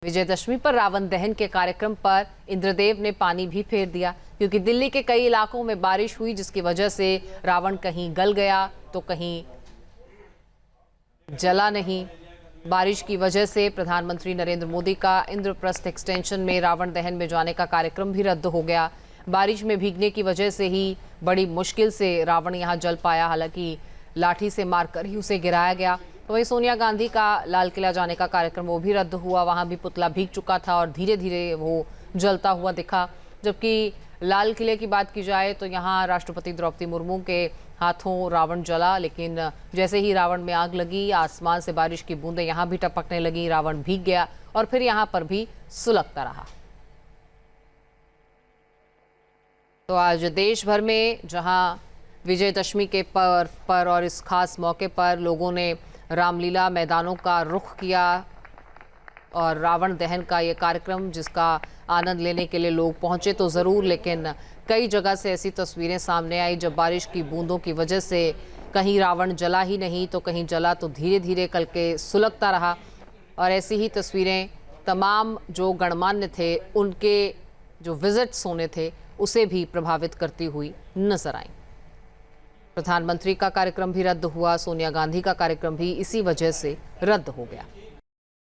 विजयदशमी पर रावण दहन के कार्यक्रम पर इंद्रदेव ने पानी भी फेर दिया, क्योंकि दिल्ली के कई इलाकों में बारिश हुई, जिसकी वजह से रावण कहीं गल गया तो कहीं जला नहीं। बारिश की वजह से प्रधानमंत्री नरेंद्र मोदी का इंद्रप्रस्थ एक्सटेंशन में रावण दहन में जाने का कार्यक्रम भी रद्द हो गया। बारिश में भीगने की वजह से ही बड़ी मुश्किल से रावण यहां जल पाया, हालांकि लाठी से मारकर ही उसे गिराया गया। तो वहीं सोनिया गांधी का लाल किला जाने का कार्यक्रम वो भी रद्द हुआ, वहां भी पुतला भीग चुका था और धीरे धीरे वो जलता हुआ दिखा। जबकि लाल किले की बात की जाए तो यहाँ राष्ट्रपति द्रौपदी मुर्मू के हाथों रावण जला, लेकिन जैसे ही रावण में आग लगी, आसमान से बारिश की बूंदें यहाँ भी टपकने लगी, रावण भीग गया और फिर यहाँ पर भी सुलगता रहा। तो आज देश भर में जहां विजयदशमी के पर्व पर और इस खास मौके पर लोगों ने रामलीला मैदानों का रुख किया और रावण दहन का ये कार्यक्रम जिसका आनंद लेने के लिए लोग पहुंचे तो ज़रूर, लेकिन कई जगह से ऐसी तस्वीरें सामने आई जब बारिश की बूंदों की वजह से कहीं रावण जला ही नहीं तो कहीं जला तो धीरे धीरे कल के सुलगता रहा। और ऐसी ही तस्वीरें तमाम जो गणमान्य थे उनके जो विजिट्स होने थे उसे भी प्रभावित करती हुई नजर आई। प्रधानमंत्री का कार्यक्रम भी रद्द हुआ, सोनिया गांधी का कार्यक्रम भी इसी वजह से रद्द हो गया।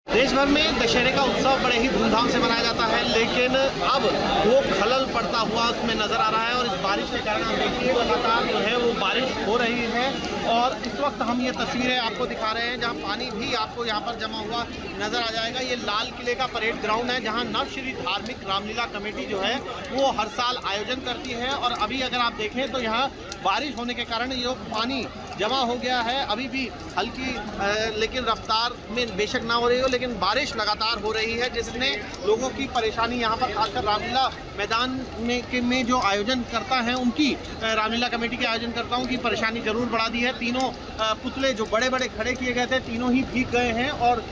देश भर में दशहरे का उत्सव बड़े ही धूमधाम से मनाया जाता है, लेकिन अब वो खलल पड़ता हुआ उसमें नजर आ रहा है। और इस बारिश के कारण आप देखिए लगातार जो है वो बारिश हो रही है और इस वक्त हम ये तस्वीरें आपको दिखा रहे हैं जहां पानी भी आपको यहां पर जमा हुआ नजर आ जाएगा। ये लाल किले का परेड ग्राउंड है जहां नवश्री धार्मिक रामलीला कमेटी जो है वो हर साल आयोजन करती है। और अभी अगर आप देखें तो यहाँ बारिश होने के कारण ये पानी जमा हो गया है। अभी भी हल्की लेकिन रफ्तार में बेशक ना हो रही हो, लेकिन बारिश लगातार हो रही है, जिसने लोगों की परेशानी यहाँ पर खासकर रामलीला मैदान में जो आयोजन करता है उनकी रामलीला कमेटी के आयोजनकर्ताओं की परेशानी जरूर बढ़ा दी है। तीनों पुतले जो बड़े बड़े खड़े किए गए थे तीनों ही भीग गए हैं और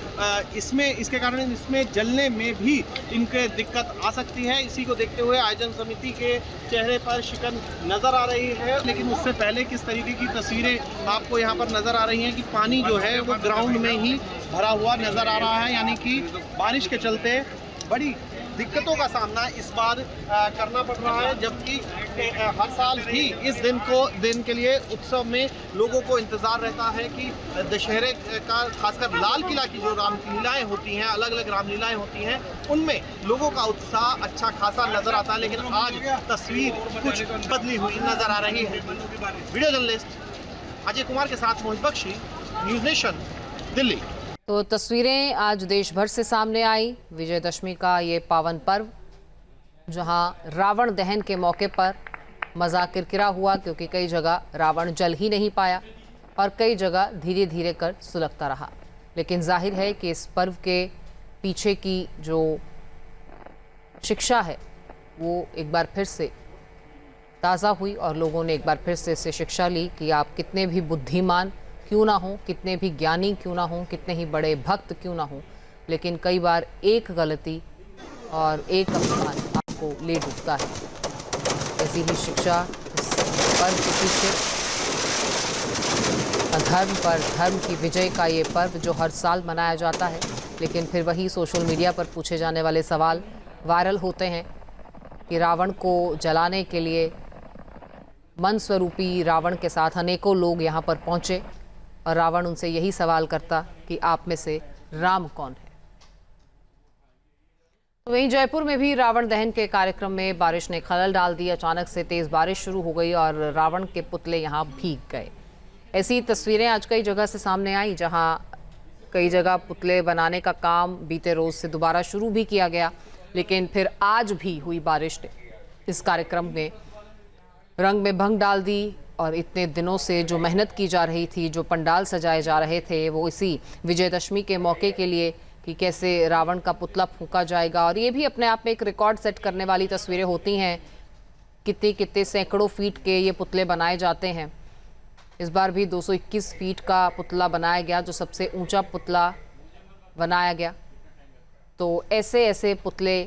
इसके कारण इसमें जलने में भी इनके दिक्कत आ सकती है। इसी को देखते हुए आयोजन समिति के चेहरे पर शिकन नजर आ रही है। लेकिन उससे पहले किस तरीके की तस्वीरें आपको यहाँ पर नजर आ रही हैं कि पानी जो है वो ग्राउंड में ही भरा हुआ नजर आ रहा है, यानी कि बारिश के चलते बड़ी दिक्कतों का सामना इस बार करना पड़ रहा है। जबकि हर साल भी इस दिन के लिए उत्सव में लोगों को इंतज़ार रहता है कि दशहरे का खासकर लाल किला की जो रामलीलाएँ होती हैं, अलग अलग रामलीलाएँ होती हैं, उनमें लोगों का उत्साह अच्छा खासा नज़र आता है। लेकिन आज तस्वीर कुछ बदली हुई नज़र आ रही है। वीडियो जर्नलिस्ट अजय कुमार के साथ मोहित बख्शी, न्यूज़ नेशन, दिल्ली। तो तस्वीरें आज देश भर से सामने आई विजयदशमी का ये पावन पर्व, जहां रावण दहन के मौके पर मज़ा किरकिरा हुआ, क्योंकि कई जगह रावण जल ही नहीं पाया और कई जगह धीरे धीरे कर सुलगता रहा। लेकिन जाहिर है कि इस पर्व के पीछे की जो शिक्षा है वो एक बार फिर से ताज़ा हुई और लोगों ने एक बार फिर से इससे शिक्षा ली कि आप कितने भी बुद्धिमान क्यों ना हो, कितने भी ज्ञानी क्यों ना हो, कितने ही बड़े भक्त क्यों ना हो, लेकिन कई बार एक गलती और एक अपमान आपको ले डूबता है। ऐसी ही शिक्षा इस पर्व के पीछे, अधर्म पर धर्म की विजय का ये पर्व जो हर साल मनाया जाता है, लेकिन फिर वही सोशल मीडिया पर पूछे जाने वाले सवाल वायरल होते हैं कि रावण को जलाने के लिए मन स्वरूपी रावण के साथ अनेकों लोग यहाँ पर पहुँचे और रावण उनसे यही सवाल करता कि आप में से राम कौन है। तो वहीं जयपुर में भी रावण दहन के कार्यक्रम में बारिश ने खलल डाल दी। अचानक से तेज बारिश शुरू हो गई और रावण के पुतले यहां भीग गए। ऐसी तस्वीरें आज कई जगह से सामने आई, जहां कई जगह पुतले बनाने का काम बीते रोज से दोबारा शुरू भी किया गया, लेकिन फिर आज भी हुई बारिश ने इस कार्यक्रम में रंग में भंग डाल दी। और इतने दिनों से जो मेहनत की जा रही थी, जो पंडाल सजाए जा रहे थे, वो इसी विजयदशमी के मौके के लिए कि कैसे रावण का पुतला फूंका जाएगा। और ये भी अपने आप में एक रिकॉर्ड सेट करने वाली तस्वीरें होती हैं। कितने कितने सैकड़ों फीट के ये पुतले बनाए जाते हैं। इस बार भी 221 फीट का पुतला बनाया गया, जो सबसे ऊंचा पुतला बनाया गया। तो ऐसे ऐसे पुतले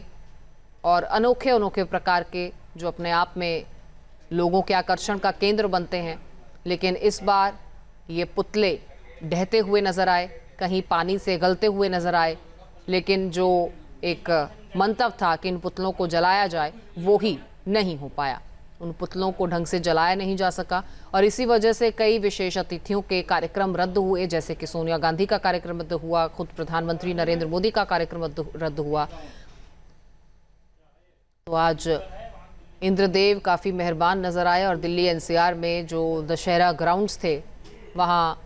और अनोखे अनोखे प्रकार के जो अपने आप में लोगों के आकर्षण का केंद्र बनते हैं, लेकिन इस बार ये पुतले ढहते हुए नजर आए, कहीं पानी से गलते हुए नजर आए लेकिन जो एक मंतव्य था कि इन पुतलों को जलाया जाए वो ही नहीं हो पाया। उन पुतलों को ढंग से जलाया नहीं जा सका और इसी वजह से कई विशेष अतिथियों के कार्यक्रम रद्द हुए, जैसे कि सोनिया गांधी का कार्यक्रम रद्द हुआ, खुद प्रधानमंत्री नरेंद्र मोदी का कार्यक्रम रद्द हुआ। तो आज इंद्रदेव काफ़ी मेहरबान नज़र आए और दिल्ली एनसीआर में जो दशहरा ग्राउंड्स थे वहाँ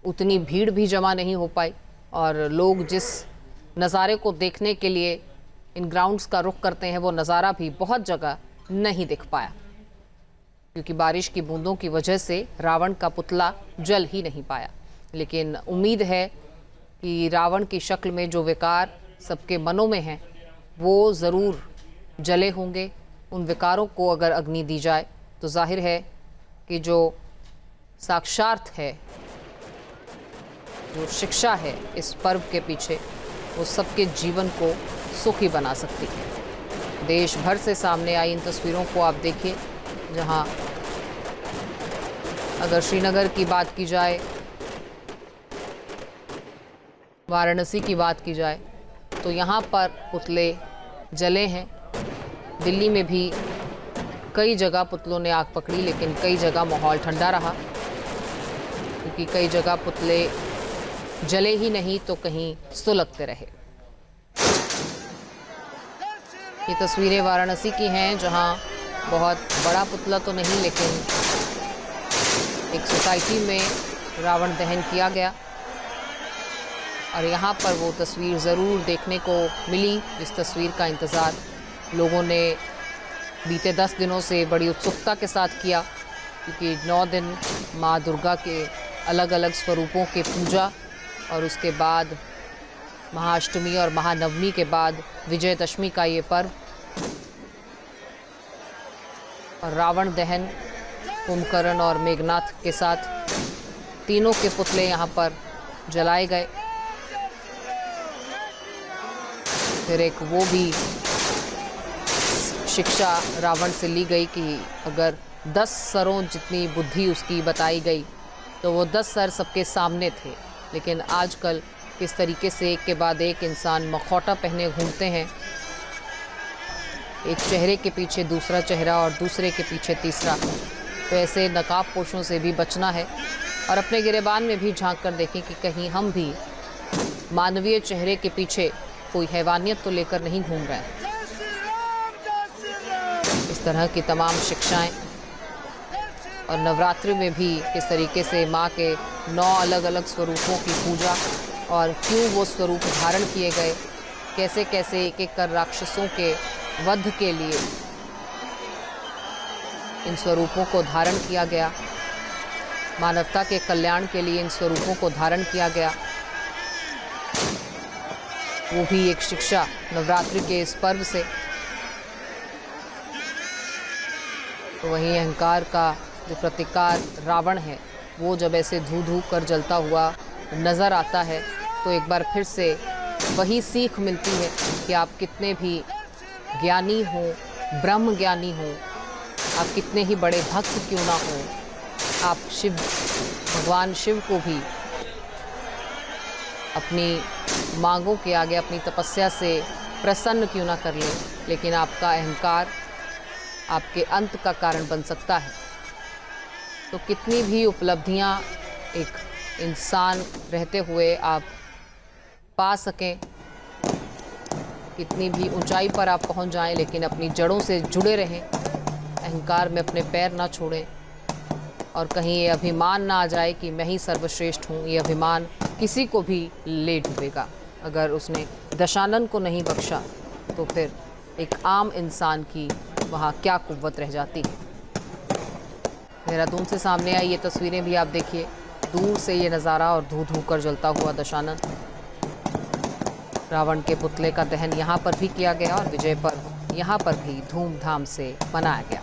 उतनी भीड़ भी जमा नहीं हो पाई और लोग जिस नज़ारे को देखने के लिए इन ग्राउंड्स का रुख करते हैं वो नज़ारा भी बहुत जगह नहीं दिख पाया, क्योंकि बारिश की बूंदों की वजह से रावण का पुतला जल ही नहीं पाया। लेकिन उम्मीद है कि रावण की शक्ल में जो विकार सबके मनों में हैं वो ज़रूर जले होंगे। उन विकारों को अगर अग्नि दी जाए तो जाहिर है कि जो साक्षार्थ है, जो शिक्षा है इस पर्व के पीछे, वो सबके जीवन को सुखी बना सकती है। देश भर से सामने आई इन तस्वीरों को आप देखिए, जहां अगर श्रीनगर की बात की जाए, वाराणसी की बात की जाए, तो यहाँ पर पुतले जले हैं। दिल्ली में भी कई जगह पुतलों ने आग पकड़ी, लेकिन कई जगह माहौल ठंडा रहा, क्योंकि कई जगह पुतले जले ही नहीं तो कहीं सुलगते रहे। ये तस्वीरें वाराणसी की हैं, जहां बहुत बड़ा पुतला तो नहीं लेकिन एक सोसाइटी में रावण दहन किया गया और यहाँ पर वो तस्वीर ज़रूर देखने को मिली जिस तस्वीर का इंतज़ार लोगों ने बीते 10 दिनों से बड़ी उत्सुकता के साथ किया, क्योंकि 9 दिन माँ दुर्गा के अलग अलग स्वरूपों की पूजा और उसके बाद महाअष्टमी और महानवमी के बाद विजयदशमी का ये पर्व और रावण दहन कुंभकर्ण और मेघनाथ के साथ तीनों के पुतले यहाँ पर जलाए गए। फिर एक वो भी शिक्षा रावण से ली गई कि अगर 10 सरों जितनी बुद्धि उसकी बताई गई तो वो 10 सर सबके सामने थे, लेकिन आजकल किस तरीके से एक के बाद एक इंसान मखौटा पहने घूमते हैं, एक चेहरे के पीछे दूसरा चेहरा और दूसरे के पीछे तीसरा। तो ऐसे नकाबपोशों से भी बचना है और अपने गिरेबान में भी झांक कर देखें कि कहीं हम भी मानवीय चेहरे के पीछे कोई हैवानियत तो लेकर नहीं घूम रहे हैं। इस तरह की तमाम शिक्षाएं और नवरात्रि में भी किस तरीके से माँ के 9 अलग अलग स्वरूपों की पूजा और क्यों वो स्वरूप धारण किए गए, कैसे कैसे एक एक कर राक्षसों के वध के लिए इन स्वरूपों को धारण किया गया, मानवता के कल्याण के लिए इन स्वरूपों को धारण किया गया, वो भी एक शिक्षा नवरात्रि के इस पर्व से। तो वहीं अहंकार का जो प्रतिकार रावण है वो जब ऐसे धू धू कर जलता हुआ नज़र आता है तो एक बार फिर से वही सीख मिलती है कि आप कितने भी ज्ञानी हों, ब्रह्म ज्ञानी हों, आप कितने ही बड़े भक्त क्यों ना हों, आप भगवान शिव को भी अपनी मांगों के आगे अपनी तपस्या से प्रसन्न क्यों ना कर लें, लेकिन आपका अहंकार आपके अंत का कारण बन सकता है। तो कितनी भी उपलब्धियां एक इंसान रहते हुए आप पा सकें, कितनी भी ऊंचाई पर आप पहुंच जाएं, लेकिन अपनी जड़ों से जुड़े रहें, अहंकार में अपने पैर ना छोड़ें और कहीं ये अभिमान ना आ जाए कि मैं ही सर्वश्रेष्ठ हूँ। ये अभिमान किसी को भी ले डूबेगा। अगर उसने दशानन को नहीं बख्शा तो फिर एक आम इंसान की वहाँ क्या कुव्वत रह जाती है। देहरादून से सामने आई ये तस्वीरें भी आप देखिए, दूर से ये नज़ारा और धू धू कर जलता हुआ दशानन। रावण के पुतले का दहन यहाँ पर भी किया गया और विजय पर्व यहाँ पर भी धूमधाम से मनाया गया।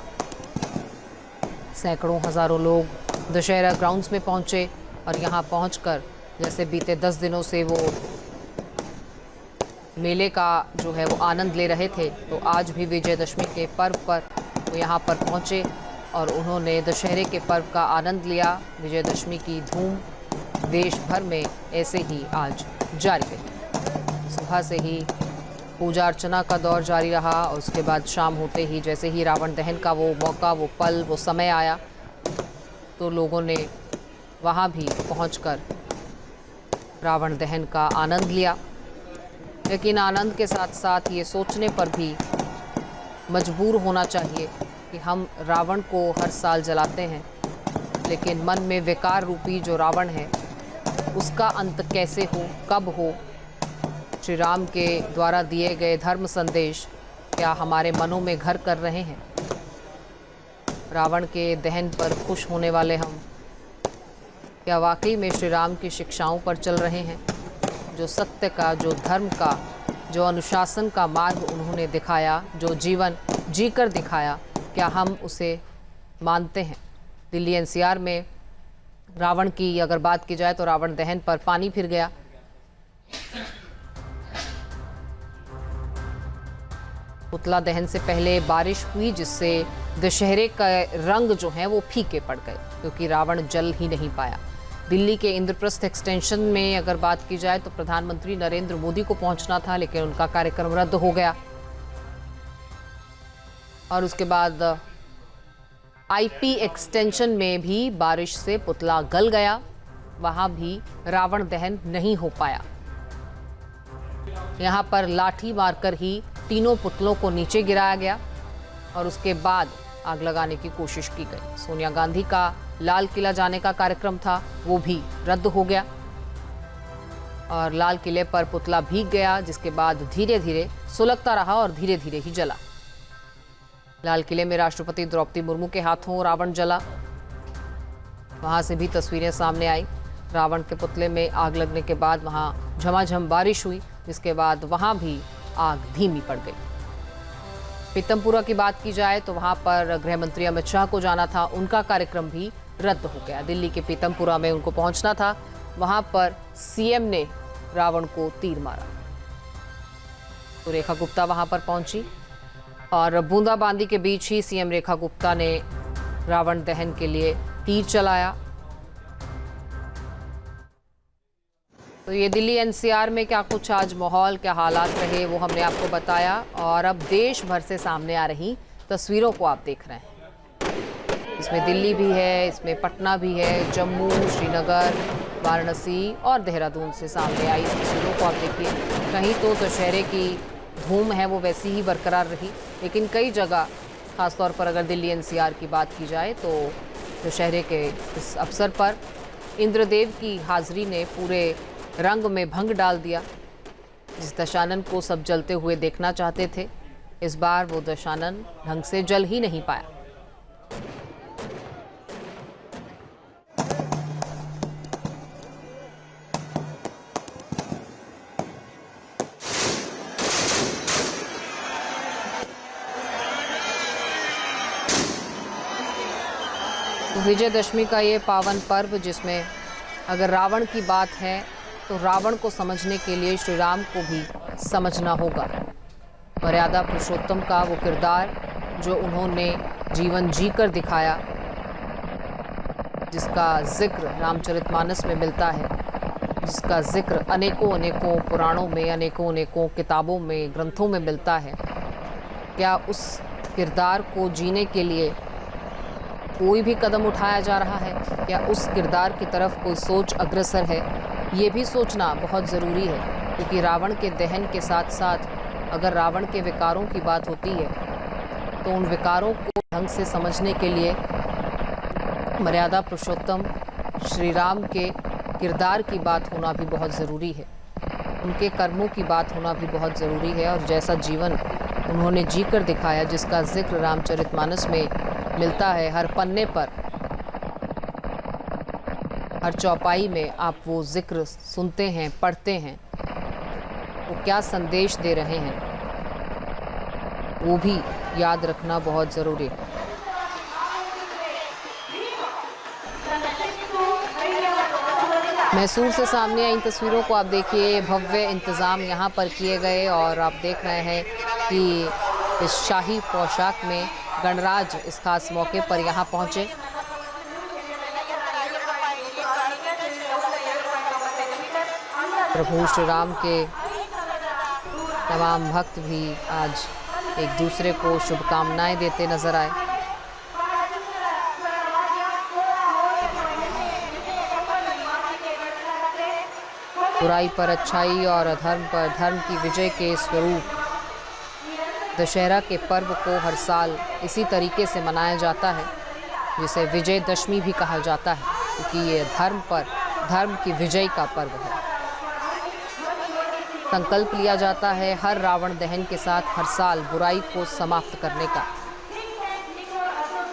सैकड़ों हज़ारों लोग दशहरा ग्राउंड्स में पहुँचे और यहाँ पहुँचकर जैसे बीते 10 दिनों से वो मेले का जो है वो आनंद ले रहे थे, तो आज भी विजयदशमी के पर्व पर वो यहाँ पर पहुँचे और उन्होंने दशहरे के पर्व का आनंद लिया। विजयदशमी की धूम देश भर में ऐसे ही आज जारी रही। सुबह से ही पूजा अर्चना का दौर जारी रहा और उसके बाद शाम होते ही जैसे ही रावण दहन का वो मौका, वो पल, वो समय आया तो लोगों ने वहाँ भी पहुंचकर रावण दहन का आनंद लिया। लेकिन आनंद के साथ साथ ये सोचने पर भी मजबूर होना चाहिए कि हम रावण को हर साल जलाते हैं, लेकिन मन में विकार रूपी जो रावण है उसका अंत कैसे हो, कब हो। श्री राम के द्वारा दिए गए धर्म संदेश क्या हमारे मनों में घर कर रहे हैं? रावण के दहन पर खुश होने वाले हम क्या वाकई में श्री राम की शिक्षाओं पर चल रहे हैं? जो सत्य का, जो धर्म का, जो अनुशासन का मार्ग उन्होंने दिखाया, जो जीवन जीकर दिखाया, क्या हम उसे मानते हैं? दिल्ली एनसीआर में रावण की अगर बात की जाए तो रावण दहन पर पानी फिर गया। पुतला दहन से पहले बारिश हुई जिससे दशहरे का रंग जो है वो फीके पड़ गए क्योंकि रावण जल ही नहीं पाया। दिल्ली के इंद्रप्रस्थ एक्सटेंशन में अगर बात की जाए तो प्रधानमंत्री नरेंद्र मोदी को पहुंचना था, लेकिन उनका कार्यक्रम रद्द हो गया। और उसके बाद आईपी एक्सटेंशन में भी बारिश से पुतला गल गया, वहां भी रावण दहन नहीं हो पाया। यहां पर लाठी मारकर ही तीनों पुतलों को नीचे गिराया गया और उसके बाद आग लगाने की कोशिश की गई। सोनिया गांधी का लाल किला जाने का कार्यक्रम था, वो भी रद्द हो गया और लाल किले पर पुतला भीग गया, जिसके बाद धीरे धीरे सुलगता रहा और धीरे धीरे ही जला। लाल किले में राष्ट्रपति द्रौपदी मुर्मू के हाथों रावण जला, वहां से भी तस्वीरें सामने आई। रावण के पुतले में आग लगने के बाद वहां झमाझम बारिश हुई, जिसके बाद वहां भी आग धीमी पड़ गई। पीतमपुरा की बात की जाए तो वहां पर गृह मंत्री अमित शाह को जाना था, उनका कार्यक्रम भी रद्द हो गया। दिल्ली के पीतमपुरा में उनको पहुंचना था, वहां पर सीएम ने रावण को तीर मारा। तो रेखा गुप्ता वहां पर पहुंची और बूंदाबांदी के बीच ही सीएम रेखा गुप्ता ने रावण दहन के लिए तीर चलाया। तो ये दिल्ली एनसीआर में क्या कुछ आज माहौल, क्या हालात रहे वो हमने आपको बताया और अब देश भर से सामने आ रही तस्वीरों को आप देख रहे हैं। इसमें दिल्ली भी है, इसमें पटना भी है, जम्मू, श्रीनगर, वाराणसी और देहरादून से सामने आई तस्वीरों को आप देखिए। कहीं तो दशहरे की धूम है वो वैसी ही बरकरार रही, लेकिन कई जगह खासतौर पर अगर दिल्ली एनसीआर की बात की जाए तो दशहरे के इस अवसर पर इंद्रदेव की हाजिरी ने पूरे रंग में भंग डाल दिया। जिस दशानन को सब जलते हुए देखना चाहते थे, इस बार वो दशानन ढंग से जल ही नहीं पाया। विजयदशमी का ये पावन पर्व, जिसमें अगर रावण की बात है तो रावण को समझने के लिए श्री राम को भी समझना होगा। मर्यादा पुरुषोत्तम का वो किरदार जो उन्होंने जीवन जीकर दिखाया, जिसका जिक्र रामचरितमानस में मिलता है, जिसका जिक्र अनेकों अनेकों पुराणों में, अनेकों अनेकों किताबों में, ग्रंथों में मिलता है। क्या उस किरदार को जीने के लिए कोई भी कदम उठाया जा रहा है? क्या उस किरदार की तरफ कोई सोच अग्रसर है? ये भी सोचना बहुत ज़रूरी है, क्योंकि रावण के दहन के साथ साथ अगर रावण के विकारों की बात होती है तो उन विकारों को ढंग से समझने के लिए मर्यादा पुरुषोत्तम श्री राम के किरदार की बात होना भी बहुत ज़रूरी है, उनके कर्मों की बात होना भी बहुत ज़रूरी है। और जैसा जीवन उन्होंने जीकर दिखाया, जिसका जिक्र रामचरितमानस में मिलता है, हर पन्ने पर, हर चौपाई में आप वो जिक्र सुनते हैं, पढ़ते हैं, वो क्या संदेश दे रहे हैं वो भी याद रखना बहुत ज़रूरी है। मैसूर से सामने आई इन तस्वीरों को आप देखिए। भव्य इंतज़ाम यहाँ पर किए गए और आप देख रहे हैं कि इस शाही पोशाक में गणराज इस खास मौके पर यहाँ पहुँचे। प्रभु श्री राम के तमाम भक्त भी आज एक दूसरे को शुभकामनाएं देते नजर आए। बुराई पर अच्छाई और अधर्म पर धर्म की विजय के स्वरूप दशहरा के पर्व को हर साल इसी तरीके से मनाया जाता है, जिसे विजयदशमी भी कहा जाता है, क्योंकि ये धर्म पर धर्म की विजय का पर्व है। संकल्प लिया जाता है हर रावण दहन के साथ हर साल बुराई को समाप्त करने का,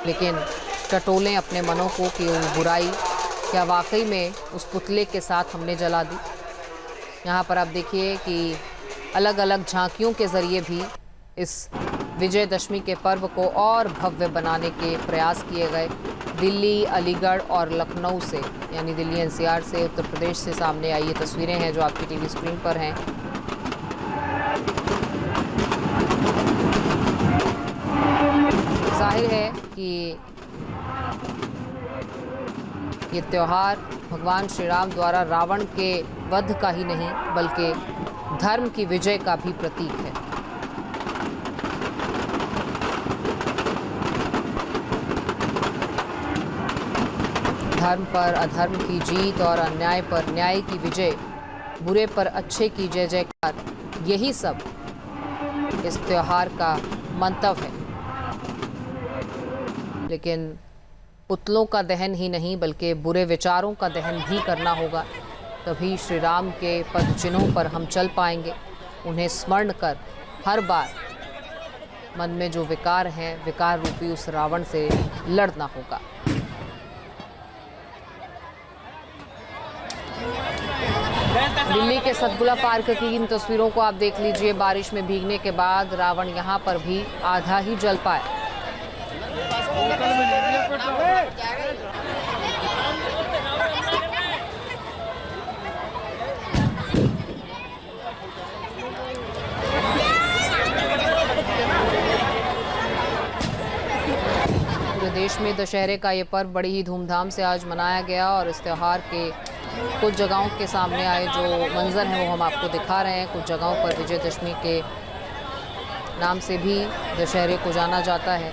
लेकिन टटोलें अपने मनों को कि वो बुराई क्या वाकई में उस पुतले के साथ हमने जला दी। यहाँ पर आप देखिए कि अलग अलग झांकियों के ज़रिए भी इस विजयदशमी के पर्व को और भव्य बनाने के प्रयास किए गए। दिल्ली, अलीगढ़ और लखनऊ से, यानी दिल्ली एनसीआर से, उत्तर प्रदेश से सामने आई ये तस्वीरें हैं जो आपकी टीवी स्क्रीन पर हैं। जाहिर है कि ये त्यौहार भगवान श्री राम द्वारा रावण के वध का ही नहीं बल्कि धर्म की विजय का भी प्रतीक है। धर्म पर अधर्म की जीत और अन्याय पर न्याय की विजय, बुरे पर अच्छे की जय जयकार, यही सब इस त्योहार का मंतव्य है। लेकिन पुतलों का दहन ही नहीं बल्कि बुरे विचारों का दहन भी करना होगा, तभी श्री राम के पद चिन्हों पर हम चल पाएंगे। उन्हें स्मरण कर हर बार मन में जो विकार हैं, विकार रूपी उस रावण से लड़ना होगा। दिल्ली के सतगुला पार्क की इन तस्वीरों को आप देख लीजिए। बारिश में भीगने के बाद रावण यहाँ पर भी आधा ही जल पाया। पूरे देश में दशहरे का ये पर्व बड़ी ही धूमधाम से आज मनाया गया और इस त्यौहार के कुछ जगहों के सामने आए जो मंजर हैं वो हम आपको दिखा रहे हैं। कुछ जगहों पर विजयदशमी के नाम से भी दशहरे को जाना जाता है।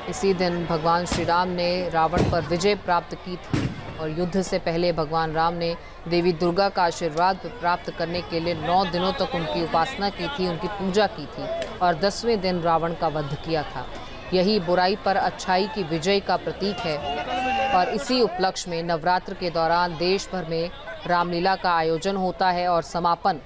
इसी दिन भगवान श्री राम ने रावण पर विजय प्राप्त की थी और युद्ध से पहले भगवान राम ने देवी दुर्गा का आशीर्वाद प्राप्त करने के लिए 9 दिनों तक उनकी उपासना की थी, उनकी पूजा की थी और 10वें दिन रावण का वध किया था। यही बुराई पर अच्छाई की विजय का प्रतीक है और इसी उपलक्ष्य में नवरात्र के दौरान देश भर में रामलीला का आयोजन होता है और समापन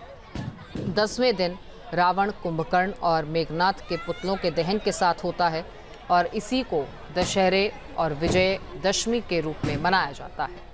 10वें दिन रावण, कुंभकर्ण और मेघनाथ के पुतलों के दहन के साथ होता है और इसी को दशहरे और विजयदशमी के रूप में मनाया जाता है।